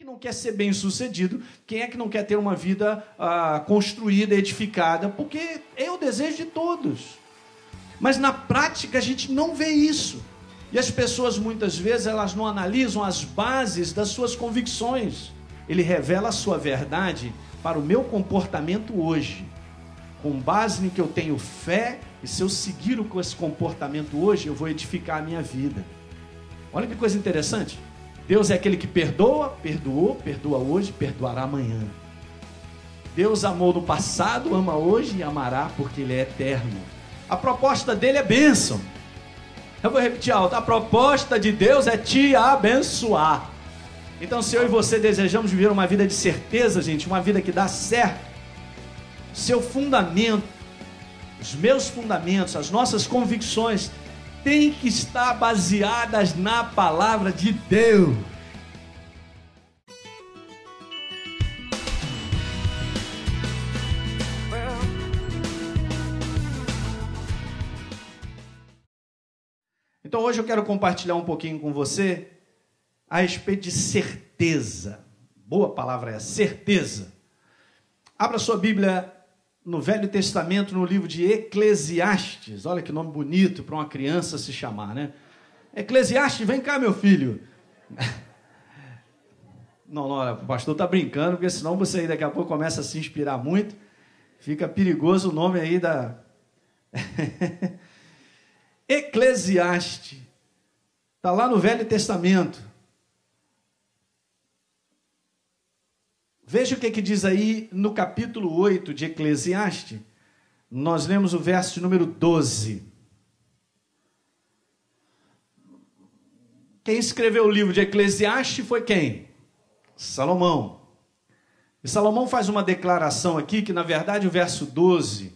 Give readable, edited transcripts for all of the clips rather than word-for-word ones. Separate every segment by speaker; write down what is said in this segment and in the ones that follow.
Speaker 1: que não quer ser bem-sucedido? Quem é que não quer ter uma vida construída, edificada? Porque é o desejo de todos. Mas na prática a gente não vê isso. E as pessoas muitas vezes elas não analisam as bases das suas convicções. Ele revela a sua verdade para o meu comportamento hoje. Com base em que eu tenho fé, e se eu seguir com esse comportamento hoje, eu vou edificar a minha vida. Olha que coisa interessante. Deus é aquele que perdoa, perdoou, perdoa hoje, perdoará amanhã. Deus amou no passado, ama hoje e amará porque Ele é eterno. A proposta dele é bênção. Eu vou repetir alto. A proposta de Deus é te abençoar. Então, se eu e você desejamos viver uma vida de certeza, gente, uma vida que dá certo, seu fundamento, os meus fundamentos, as nossas convicções têm que estar baseadas na palavra de Deus. Então hoje eu quero compartilhar um pouquinho com você a respeito de certeza. Boa palavra é certeza. Abra sua Bíblia no Velho Testamento, no livro de Eclesiastes. Olha que nome bonito para uma criança se chamar, né? Eclesiastes, vem cá, meu filho. Não, olha, o pastor está brincando, porque senão você aí daqui a pouco começa a se inspirar muito. Fica perigoso o nome aí da... Eclesiastes. Está lá no Velho Testamento. Veja o que diz aí no capítulo 8 de Eclesiastes. Nós lemos o verso de número 12. Quem escreveu o livro de Eclesiastes foi quem? Salomão. E Salomão faz uma declaração aqui que, na verdade, o verso 12,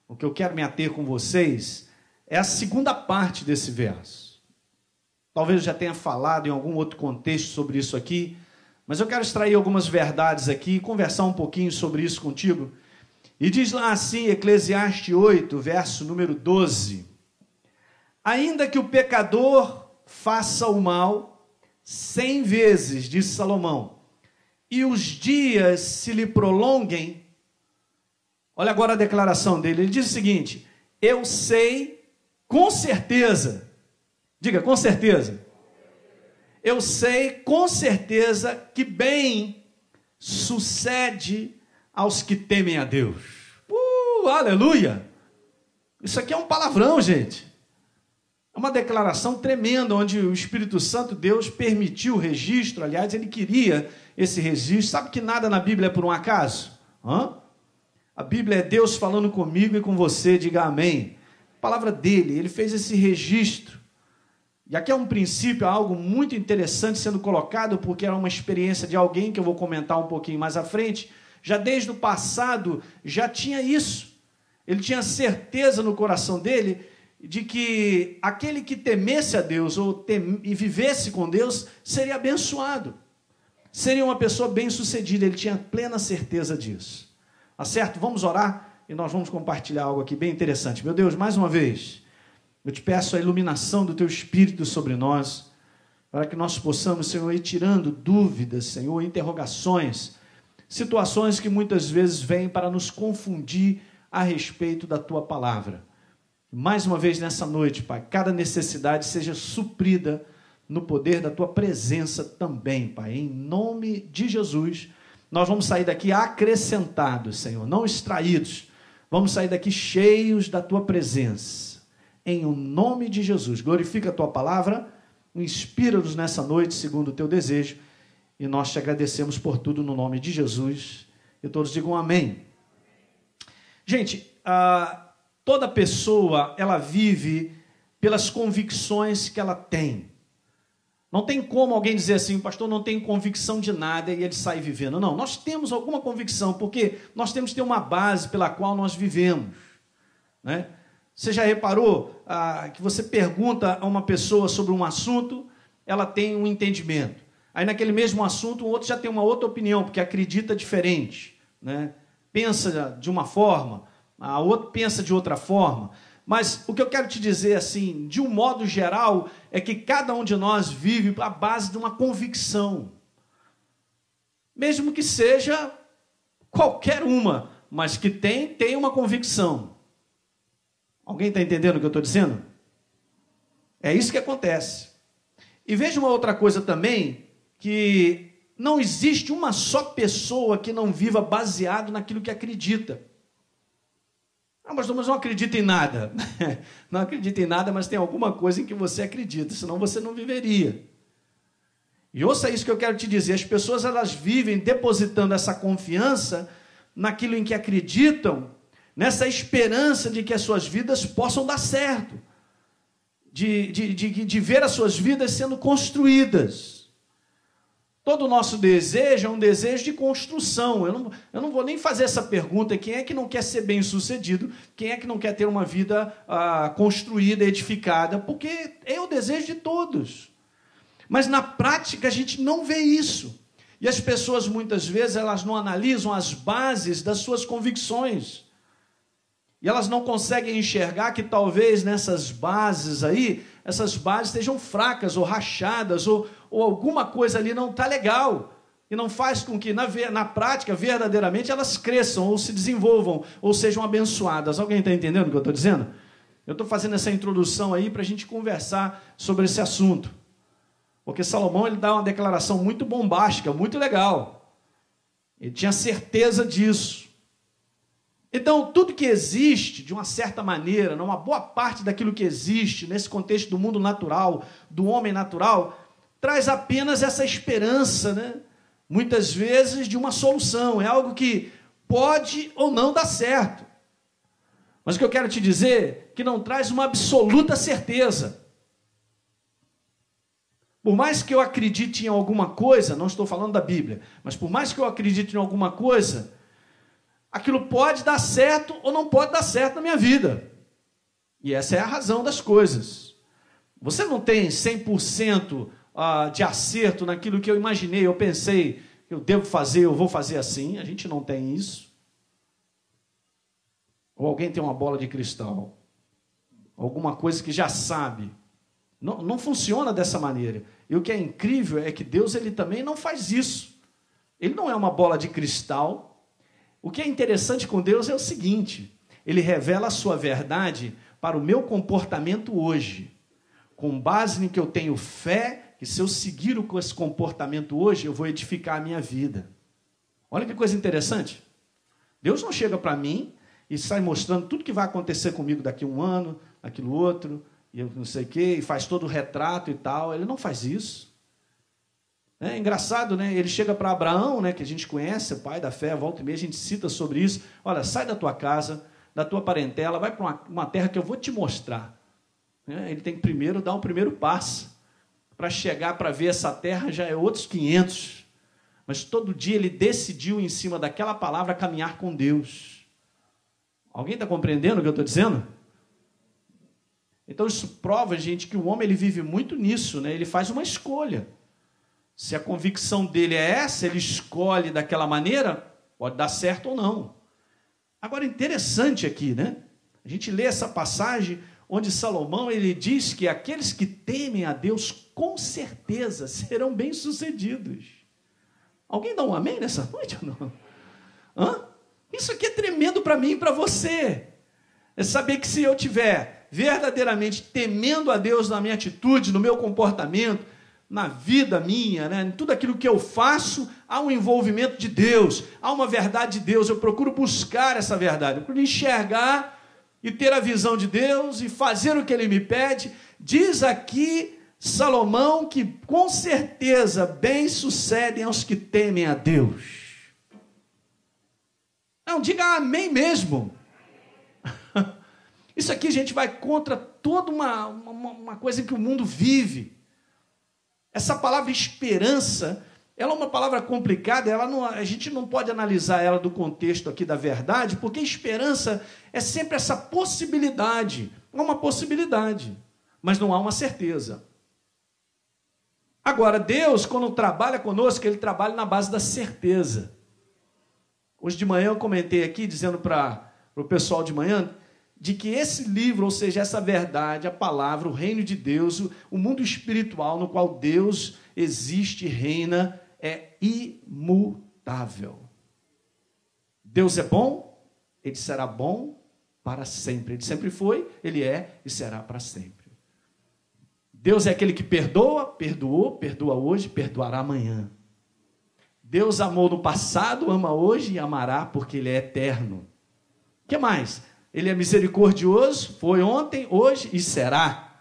Speaker 1: o que eu quero me ater com vocês, é a segunda parte desse verso. Talvez eu já tenha falado em algum outro contexto sobre isso aqui, mas eu quero extrair algumas verdades aqui e conversar um pouquinho sobre isso contigo. E diz lá assim, Eclesiastes 8, verso número 12. Ainda que o pecador faça o mal 100 vezes, disse Salomão, e os dias se lhe prolonguem. Olha agora a declaração dele. Ele diz o seguinte: eu sei com certeza, diga com certeza, eu sei com certeza que bem sucede aos que temem a Deus. Aleluia! Isso aqui é um palavrão, gente. É uma declaração tremenda, onde o Espírito Santo, Deus, permitiu o registro. Aliás, Ele queria esse registro. Sabe que nada na Bíblia é por um acaso? A Bíblia é Deus falando comigo e com você, diga amém. A palavra dele, Ele fez esse registro. E aqui é um princípio, algo muito interessante sendo colocado, porque era uma experiência de alguém que eu vou comentar um pouquinho mais à frente. Já desde o passado, já tinha isso. Ele tinha certeza no coração dele de que aquele que temesse a Deus e vivesse com Deus seria abençoado. Seria uma pessoa bem-sucedida. Ele tinha plena certeza disso. Tá certo? Vamos orar e nós vamos compartilhar algo aqui bem interessante. Meu Deus, mais uma vez, eu te peço a iluminação do Teu Espírito sobre nós, para que nós possamos, Senhor, ir tirando dúvidas, Senhor, interrogações, situações que muitas vezes vêm para nos confundir a respeito da Tua palavra. Mais uma vez nessa noite, Pai, cada necessidade seja suprida no poder da Tua presença também, Pai. Em nome de Jesus, nós vamos sair daqui acrescentados, Senhor, não extraídos. Vamos sair daqui cheios da Tua presença. Em o nome de Jesus, glorifica a Tua palavra, inspira-nos nessa noite segundo o Teu desejo, e nós te agradecemos por tudo no nome de Jesus, e todos digam amém. Gente, toda pessoa, ela vive pelas convicções que ela tem. Não tem como alguém dizer assim, pastor, não tem convicção de nada, e ele sai vivendo. Não, nós temos alguma convicção, porque nós temos que ter uma base pela qual nós vivemos, né? Você já reparou que você pergunta a uma pessoa sobre um assunto, ela tem um entendimento. Aí naquele mesmo assunto, o outro já tem uma outra opinião, porque acredita diferente, né? Pensa de uma forma, a outro pensa de outra forma. Mas o que eu quero te dizer, assim, de um modo geral, é que cada um de nós vive à base de uma convicção. mesmo que seja qualquer uma, mas que tem uma convicção. Alguém está entendendo o que eu estou dizendo? É isso que acontece. E veja uma outra coisa também, que não existe uma só pessoa que não viva baseado naquilo que acredita. Ah, mas não acredita em nada. Não acredita em nada, mas tem alguma coisa em que você acredita, senão você não viveria. E ouça isso que eu quero te dizer, as pessoas elas vivem depositando essa confiança naquilo em que acreditam, nessa esperança de que as suas vidas possam dar certo, de ver as suas vidas sendo construídas. Todo o nosso desejo é um desejo de construção. Eu não vou nem fazer essa pergunta, quem é que não quer ser bem-sucedido, quem é que não quer ter uma vida construída, edificada, porque é o desejo de todos. Mas na prática a gente não vê isso. E as pessoas muitas vezes elas não analisam as bases das suas convicções. E elas não conseguem enxergar que talvez nessas bases aí, essas bases estejam fracas ou rachadas, ou alguma coisa ali não está legal. E não faz com que na prática, verdadeiramente, elas cresçam ou se desenvolvam, ou sejam abençoadas. Alguém está entendendo o que eu estou dizendo? Eu estou fazendo essa introdução aí para a gente conversar sobre esse assunto. Porque Salomão ele dá uma declaração muito bombástica, muito legal. Ele tinha certeza disso. Então, tudo que existe, de uma certa maneira, uma boa parte daquilo que existe nesse contexto do mundo natural, do homem natural, traz apenas essa esperança, né? Muitas vezes de uma solução. É algo que pode ou não dar certo. Mas o que eu quero te dizer é que não traz uma absoluta certeza. Por mais que eu acredite em alguma coisa, não estou falando da Bíblia, mas por mais que eu acredite em alguma coisa, aquilo pode dar certo ou não pode dar certo na minha vida. E essa é a razão das coisas. Você não tem 100% de acerto naquilo que eu imaginei, eu pensei, eu devo fazer, eu vou fazer assim. A gente não tem isso. Ou alguém tem uma bola de cristal, alguma coisa que já sabe. Não funciona dessa maneira. E o que é incrível é que Deus ele também não faz isso. Ele não é uma bola de cristal. O que é interessante com Deus é o seguinte: Ele revela a sua verdade para o meu comportamento hoje, com base em que eu tenho fé, que se eu seguir com esse comportamento hoje, eu vou edificar a minha vida. Olha que coisa interessante. Deus não chega para mim e sai mostrando tudo que vai acontecer comigo daqui a um ano, aquilo outro, e eu não sei o quê, e faz todo o retrato e tal. Ele não faz isso. É engraçado, né? Ele chega para Abraão, né, que a gente conhece, pai da fé, volta e meia, a gente cita sobre isso. Olha, sai da tua casa, da tua parentela, vai para uma terra que eu vou te mostrar. Ele tem que primeiro dar o primeiro passo. Para chegar para ver essa terra já é outros 500. Mas todo dia ele decidiu, em cima daquela palavra, caminhar com Deus. Alguém está compreendendo o que eu estou dizendo? Então isso prova, gente, que o homem ele vive muito nisso, né? Ele faz uma escolha. Se a convicção dele é essa, ele escolhe daquela maneira, pode dar certo ou não. Agora, interessante aqui, né? A gente lê essa passagem onde Salomão ele diz que aqueles que temem a Deus com certeza serão bem-sucedidos. Alguém dá um amém nessa noite ou não? Hã? Isso aqui é tremendo para mim e para você. É saber que se eu tiver verdadeiramente temendo a Deus na minha atitude, no meu comportamento, na vida minha, né, em tudo aquilo que eu faço, há um envolvimento de Deus, há uma verdade de Deus. Eu procuro buscar essa verdade, eu procuro enxergar e ter a visão de Deus e fazer o que Ele me pede. Diz aqui Salomão que com certeza bem sucedem aos que temem a Deus. Não, diga amém mesmo. Isso aqui, gente, vai contra toda uma coisa que o mundo vive. Essa palavra esperança, ela é uma palavra complicada, a gente não pode analisar ela do contexto aqui da verdade, porque esperança é sempre essa possibilidade. É uma possibilidade, mas não há uma certeza. Agora, Deus, quando trabalha conosco, Ele trabalha na base da certeza. Hoje de manhã eu comentei aqui, dizendo para o pessoal de manhã, de que esse livro, ou seja, essa verdade, a palavra, o reino de Deus, o mundo espiritual no qual Deus existe e reina, é imutável. imutável. Deus é bom, ele será bom para sempre. Ele sempre foi, ele é e será para sempre. Deus é aquele que perdoa, perdoou, perdoa hoje, perdoará amanhã. Deus amou no passado, ama hoje e amará porque ele é eterno. O que mais? Ele é misericordioso, foi ontem, hoje e será.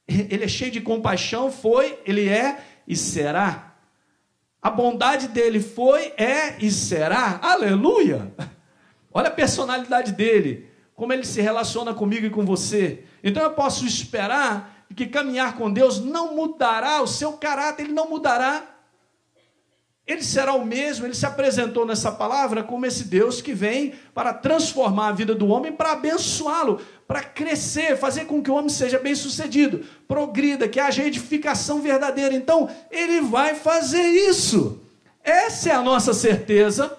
Speaker 1: Ele é cheio de compaixão, foi, ele é e será. A bondade dele foi, é e será. Aleluia! Olha a personalidade dele, como ele se relaciona comigo e com você. Então eu posso esperar que caminhar com Deus não mudará o seu caráter, ele não mudará. Ele será o mesmo, ele se apresentou nessa palavra como esse Deus que vem para transformar a vida do homem, para abençoá-lo, para crescer, fazer com que o homem seja bem-sucedido, progrida, que haja edificação verdadeira. Então, ele vai fazer isso. Essa é a nossa certeza,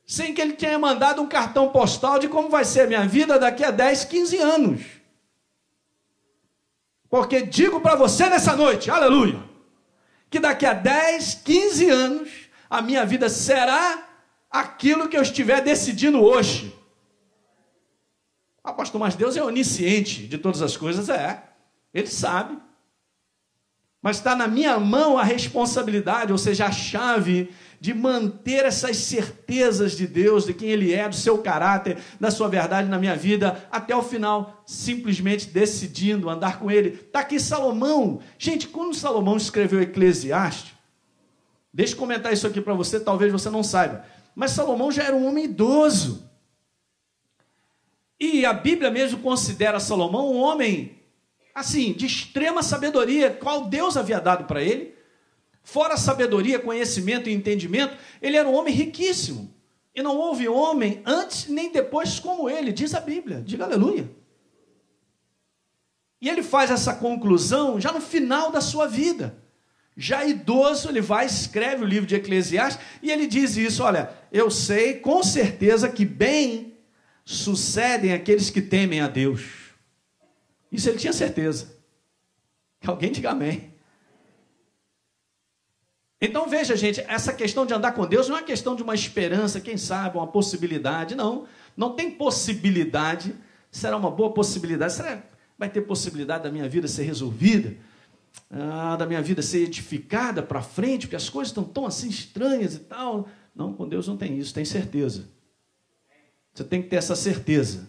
Speaker 1: sem que ele tenha mandado um cartão postal de como vai ser a minha vida daqui a 10, 15 anos. Porque digo para você nessa noite, aleluia, que daqui a 10, 15 anos, a minha vida será aquilo que eu estiver decidindo hoje. Ah, pastor, mas Deus é onisciente de todas as coisas, ele sabe. Mas está na minha mão a responsabilidade, ou seja, a chave de manter essas certezas de Deus, de quem Ele é, do seu caráter, da sua verdade na minha vida, até o final, simplesmente decidindo andar com Ele. Está aqui Salomão. Gente, quando Salomão escreveu Eclesiastes, deixa eu comentar isso aqui para você, talvez você não saiba, mas Salomão já era um homem idoso. E a Bíblia mesmo considera Salomão um homem, assim, de extrema sabedoria, qual Deus havia dado para ele. Fora sabedoria, conhecimento e entendimento, ele era um homem riquíssimo. E não houve homem antes nem depois como ele, diz a Bíblia. Diga aleluia. E ele faz essa conclusão já no final da sua vida. Já idoso, ele vai, escreve o livro de Eclesiastes, e ele diz isso, olha, eu sei com certeza que bem sucedem aqueles que temem a Deus. Isso ele tinha certeza. Alguém diga amém. Então veja, gente, essa questão de andar com Deus não é uma questão de uma esperança, quem sabe, uma possibilidade, não. Não tem possibilidade, será uma boa possibilidade, será vai ter possibilidade da minha vida ser resolvida, da minha vida ser edificada para frente, porque as coisas estão tão assim estranhas e tal. Não, com Deus não tem isso, tem certeza. Você tem que ter essa certeza,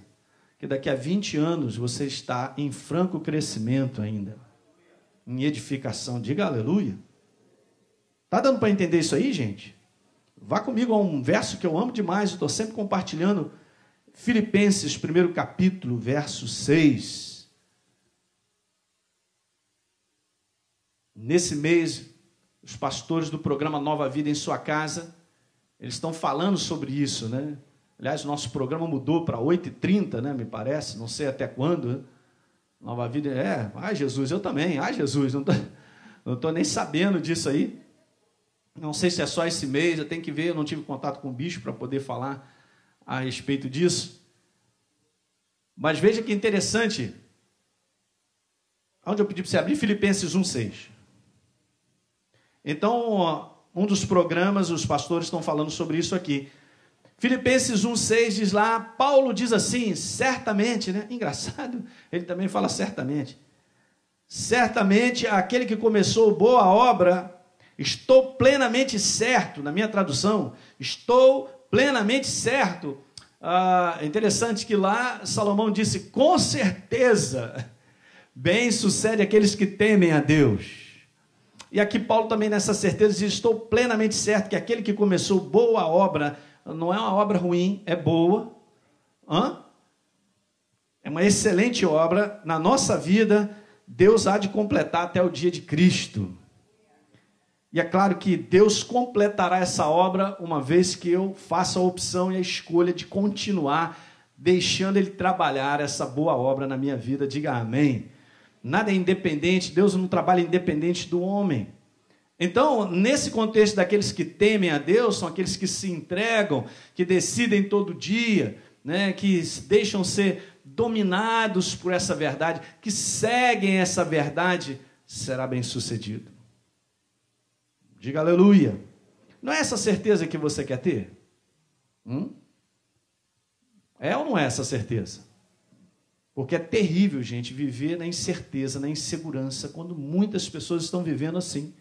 Speaker 1: que daqui a 20 anos você está em franco crescimento ainda, em edificação, diga aleluia. Está dando para entender isso aí, gente? Vá comigo a um verso que eu amo demais, eu estou sempre compartilhando, Filipenses, 1º capítulo, verso 6. Nesse mês, os pastores do programa Nova Vida em Sua Casa, eles estão falando sobre isso, né? Aliás, o nosso programa mudou para 8h30, né, me parece, não sei até quando, né? Nova Vida, ai Jesus, eu também, ai Jesus, não estou nem sabendo disso aí. Não sei se é só esse mês, eu tenho que ver, eu não tive contato com o bicho para poder falar a respeito disso. Mas veja que interessante, onde eu pedi para você abrir, Filipenses 1,6. Então, um dos programas, os pastores estão falando sobre isso aqui. Filipenses 1,6 diz lá, Paulo diz assim, certamente, né? Engraçado, ele também fala certamente. Certamente, aquele que começou boa obra, estou plenamente certo, na minha tradução, estou plenamente certo. É interessante que lá Salomão disse, com certeza, bem sucede aqueles que temem a Deus. E aqui Paulo também nessa certeza diz, estou plenamente certo que aquele que começou boa obra, não é uma obra ruim, é boa, é uma excelente obra, na nossa vida, Deus há de completar até o dia de Cristo. E é claro que Deus completará essa obra uma vez que eu faça a opção e a escolha de continuar deixando Ele trabalhar essa boa obra na minha vida. Diga amém. Nada é independente, Deus não trabalha independente do homem. Então, nesse contexto daqueles que temem a Deus, são aqueles que se entregam, que decidem todo dia, né, que deixam ser dominados por essa verdade, que seguem essa verdade, será bem sucedido. Diga aleluia. Não é essa certeza que você quer ter? É ou não é essa certeza? Porque é terrível, gente, viver na incerteza, na insegurança, quando muitas pessoas estão vivendo assim,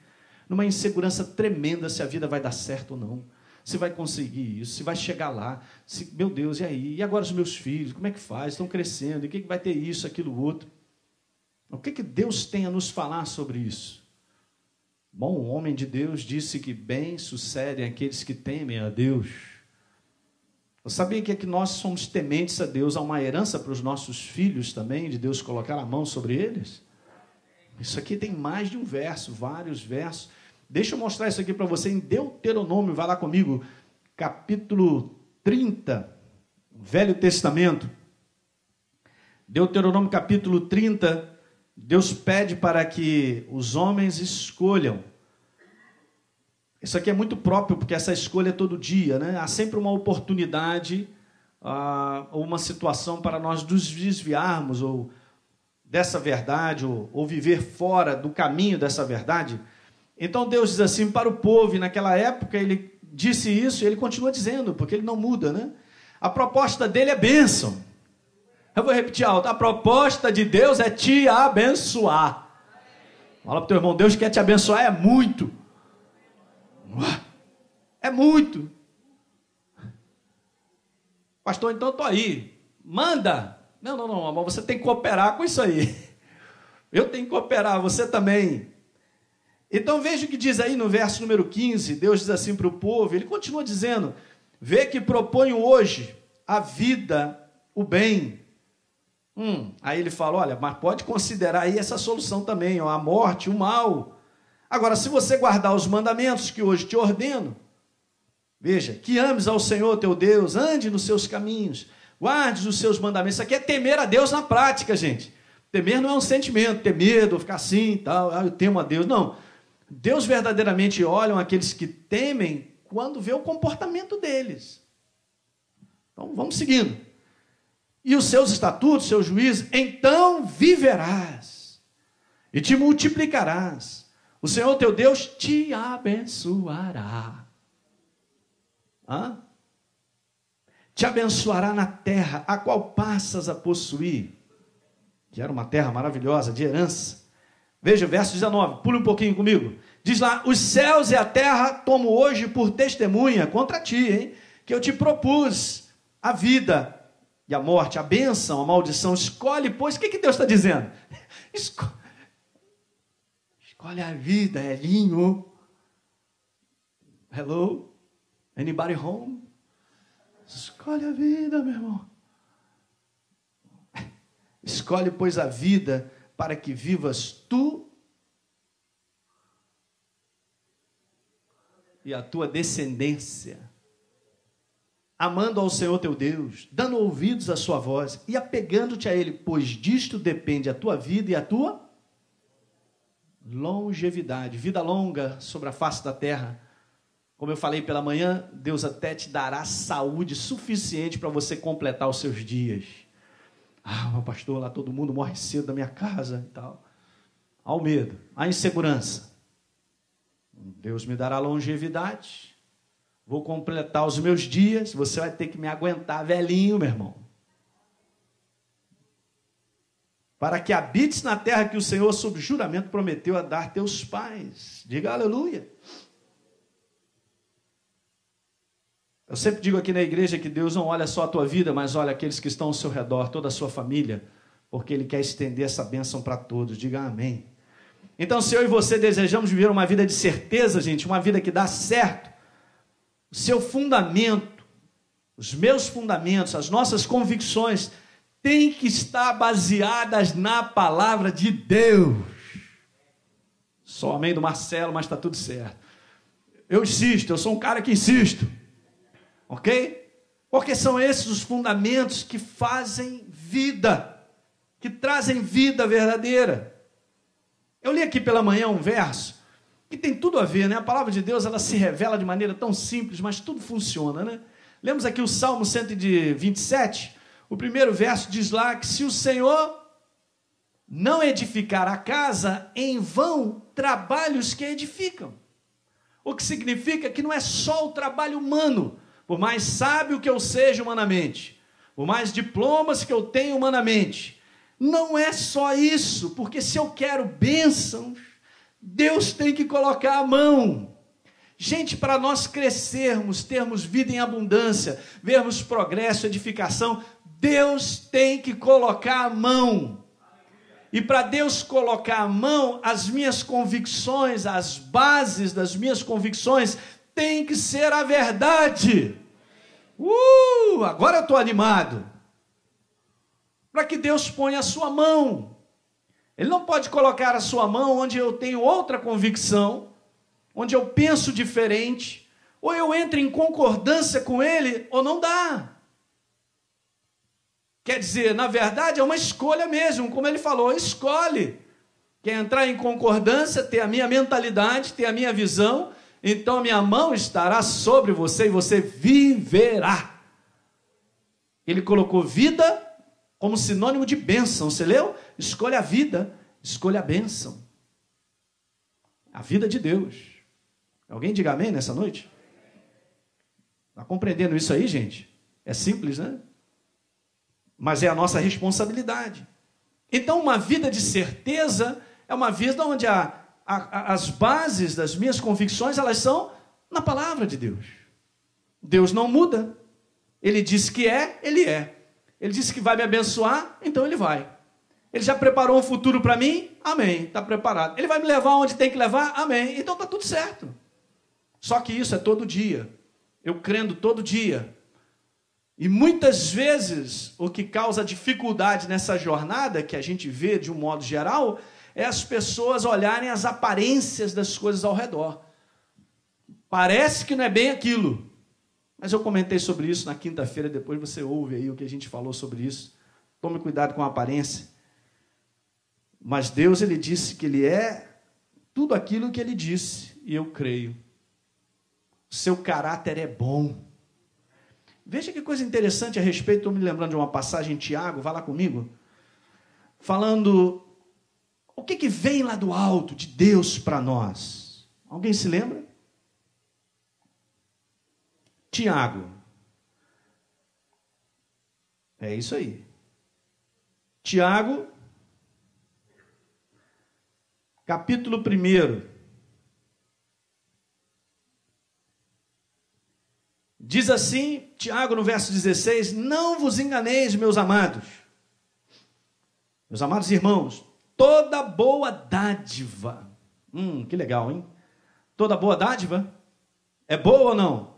Speaker 1: numa insegurança tremenda se a vida vai dar certo ou não, se vai conseguir isso, se vai chegar lá, meu Deus, e aí? E agora os meus filhos, como é que faz? Estão crescendo, e o que vai ter isso, aquilo, outro? O que Deus tem a nos falar sobre isso? Bom, o homem de Deus disse que bem sucedem aqueles que temem a Deus. Eu sabia que nós somos tementes a Deus, há uma herança para os nossos filhos também, de Deus colocar a mão sobre eles? Isso aqui tem mais de um verso, vários versos. Deixa eu mostrar isso aqui para você em Deuteronômio, vai lá comigo, capítulo 30, Velho Testamento. Deuteronômio capítulo 30, Deus pede para que os homens escolham. Isso aqui é muito próprio, porque essa escolha é todo dia, né? Há sempre uma oportunidade, ou uma situação para nós nos desviarmos ou dessa verdade, ou viver fora do caminho dessa verdade. Então Deus diz assim para o povo, e naquela época ele disse isso, e ele continua dizendo, porque ele não muda, né? A proposta dele é bênção. Eu vou repetir alto, a proposta de Deus é te abençoar. Fala para o teu irmão, Deus quer te abençoar, é muito. É muito. Pastor, então estou aí. Manda. Não, amor, você tem que cooperar com isso aí. Eu tenho que cooperar, você também. Então veja o que diz aí no verso número 15, Deus diz assim para o povo, ele continua dizendo, vê que proponho hoje a vida, o bem. Aí ele fala, olha, mas pode considerar aí essa solução também, ó, a morte, o mal. Agora, se você guardar os mandamentos que hoje te ordeno, veja, que ames ao Senhor teu Deus, ande nos seus caminhos, guarde os seus mandamentos. Isso aqui é temer a Deus na prática, gente. Temer não é um sentimento, ter medo, ficar assim, tal, eu temo a Deus. Não. Deus verdadeiramente olha aqueles que temem quando vê o comportamento deles. Então, vamos seguindo. E os seus estatutos, seus juízos, então viverás e te multiplicarás. O Senhor teu Deus te abençoará. Te abençoará na terra a qual passas a possuir, que era uma terra maravilhosa, de herança. Veja o verso 19, pule um pouquinho comigo. Diz lá, os céus e a terra tomo hoje por testemunha contra ti, hein, que eu te propus a vida e a morte, a bênção, a maldição. Escolhe, pois, o que Deus está dizendo? Escolhe a vida, Elinho. Hello? Anybody home? Escolhe a vida, meu irmão. Escolhe, pois, a vida para que vivas tu e a tua descendência, amando ao Senhor teu Deus, dando ouvidos à sua voz e apegando-te a Ele, pois disto depende a tua vida e a tua longevidade, vida longa sobre a face da terra. Como eu falei pela manhã, Deus até te dará saúde suficiente para você completar os seus dias. Meu pastor, lá todo mundo morre cedo da minha casa e tal. Há o medo, há a insegurança. Deus me dará longevidade, vou completar os meus dias, você vai ter que me aguentar velhinho, meu irmão. Para que habites na terra que o Senhor, sob juramento, prometeu a dar teus pais. Diga aleluia. Eu sempre digo aqui na igreja que Deus não olha só a tua vida, mas olha aqueles que estão ao seu redor, toda a sua família, porque Ele quer estender essa bênção para todos. Diga amém. Então, se eu e você desejamos viver uma vida de certeza, gente, uma vida que dá certo, o seu fundamento, os meus fundamentos, as nossas convicções, têm que estar baseadas na palavra de Deus. Sou amém do Marcelo, mas está tudo certo. Eu insisto, eu sou um cara que insisto. Ok? Porque são esses os fundamentos que fazem vida, que trazem vida verdadeira. Eu li aqui pela manhã um verso que tem tudo a ver, né? A palavra de Deus, ela se revela de maneira tão simples, mas tudo funciona, né? Lemos aqui o Salmo 127, o primeiro verso diz lá que se o Senhor não edificar a casa, em vão trabalhos que edificam. O que significa que não é só o trabalho humano, por mais sábio que eu seja humanamente, por mais diplomas que eu tenha humanamente, não é só isso, porque se eu quero bênçãos, Deus tem que colocar a mão. Gente, para nós crescermos, termos vida em abundância, vermos progresso, edificação, Deus tem que colocar a mão. E para Deus colocar a mão, as minhas convicções, as bases das minhas convicções, tem que ser a verdade. Agora eu estou animado. Para que Deus ponha a sua mão. Ele não pode colocar a sua mão onde eu tenho outra convicção, onde eu penso diferente, ou eu entro em concordância com ele, ou não dá. Quer dizer, na verdade, é uma escolha mesmo, como ele falou, escolhe. Quer entrar em concordância, ter a minha mentalidade, ter a minha visão, então a minha mão estará sobre você e você viverá. Ele colocou vida como sinônimo de bênção, você leu? Escolha a vida, escolha a bênção. A vida de Deus. Alguém diga amém nessa noite? Está compreendendo isso aí, gente? É simples, né? Mas é a nossa responsabilidade. Então, uma vida de certeza é uma vida onde as bases das minhas convicções, elas são na palavra de Deus. Deus não muda. Ele disse que é, ele é. Ele disse que vai me abençoar, então ele vai. Ele já preparou um futuro para mim? Amém, está preparado. Ele vai me levar onde tem que levar? Amém. Então está tudo certo. Só que isso é todo dia. Eu crendo todo dia. E muitas vezes o que causa dificuldade nessa jornada, que a gente vê de um modo geral, é as pessoas olharem as aparências das coisas ao redor. Parece que não é bem aquilo. Mas eu comentei sobre isso na quinta-feira, depois você ouve aí o que a gente falou sobre isso. Tome cuidado com a aparência. Mas Deus, ele disse que ele é tudo aquilo que ele disse, e eu creio. Seu caráter é bom. Veja que coisa interessante a respeito, estou me lembrando de uma passagem em Tiago, vá lá comigo, falando o que vem lá do alto de Deus para nós. Alguém se lembra? Tiago. É isso aí. Tiago, capítulo 1. Diz assim, Tiago, no verso 16, não vos enganeis, meus amados irmãos, toda boa dádiva, que legal, hein? Toda boa dádiva é boa ou não?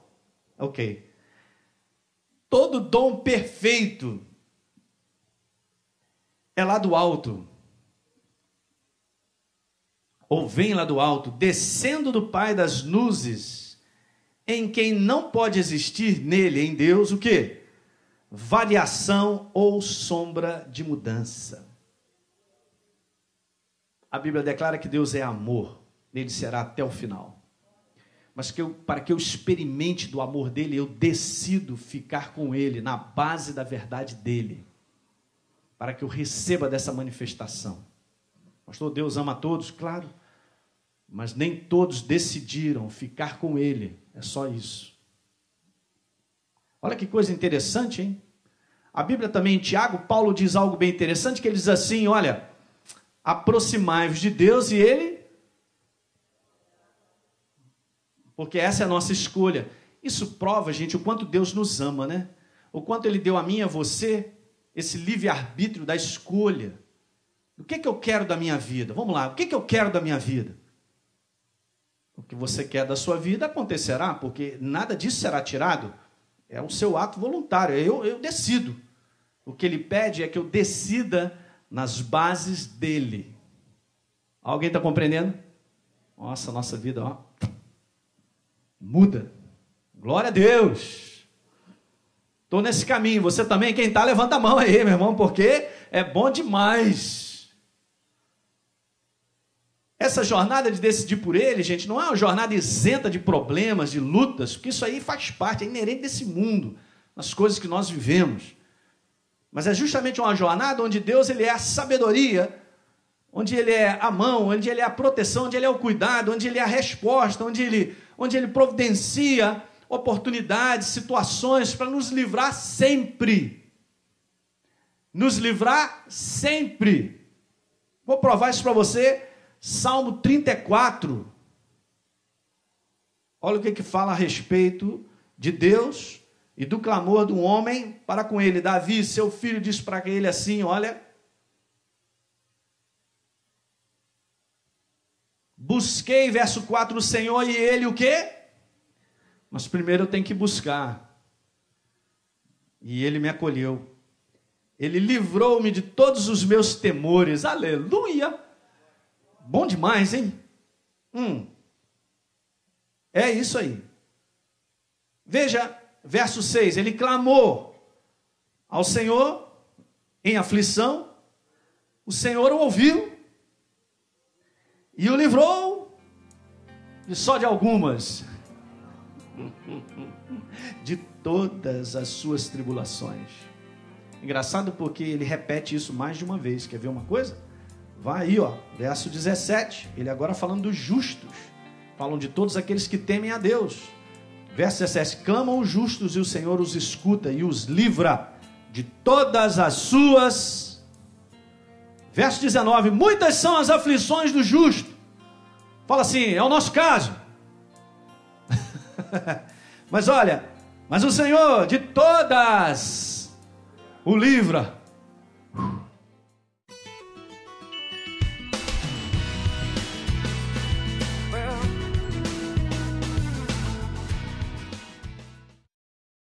Speaker 1: Ok. Todo dom perfeito é lá do alto, ou vem lá do alto, descendo do Pai das luzes, em quem não pode existir nele, em Deus, o quê? Variação ou sombra de mudança. A Bíblia declara que Deus é amor, nele será até o final. Mas para que eu experimente do amor dele, eu decido ficar com ele, na base da verdade dele, para que eu receba dessa manifestação. Pastor, Deus ama a todos? Claro, mas nem todos decidiram ficar com ele, é só isso. Olha que coisa interessante, hein? A Bíblia também, em Tiago, Paulo diz algo bem interessante, que ele diz assim, olha, aproximai-vos de Deus e ele... Porque essa é a nossa escolha. Isso prova, gente, o quanto Deus nos ama, né? O quanto ele deu a mim e a você esse livre-arbítrio da escolha. O que eu quero da minha vida? Vamos lá, o que eu quero da minha vida? O que você quer da sua vida acontecerá, porque nada disso será tirado. É o seu ato voluntário, eu decido. O que ele pede é que eu decida nas bases dele. Alguém está compreendendo? Nossa, nossa vida, ó, muda. Glória a Deus. Estou nesse caminho. Você também, quem está, levanta a mão aí, meu irmão, porque é bom demais. Essa jornada de decidir por ele, gente, não é uma jornada isenta de problemas, de lutas, porque isso aí faz parte, é inerente desse mundo, nas coisas que nós vivemos. Mas é justamente uma jornada onde Deus ele é a sabedoria, onde ele é a mão, onde ele é a proteção, onde ele é o cuidado, onde ele é a resposta, onde ele onde Ele providencia oportunidades, situações para nos livrar sempre. Nos livrar sempre. Vou provar isso para você. Salmo 34. Olha o que fala a respeito de Deus e do clamor do homem para com ele. Davi, seu filho, disse para ele assim, olha: busquei, verso 4, o Senhor, e ele o quê? Mas primeiro eu tenho que buscar. E ele me acolheu. Ele livrou-me de todos os meus temores. Aleluia! Bom demais, hein? É isso aí. Veja, verso 6, ele clamou ao Senhor em aflição, o Senhor o ouviu e o livrou só de algumas, de todas as suas tribulações. Engraçado porque ele repete isso mais de uma vez. Quer ver uma coisa? Vai aí, ó, verso 17, ele agora falando dos justos, falam de todos aqueles que temem a Deus. Verso 17, clamam os justos e o Senhor os escuta e os livra de todas as suas. Verso 19, muitas são as aflições do justo. Fala assim, é o nosso caso. Mas olha, mas o Senhor de todas o livra.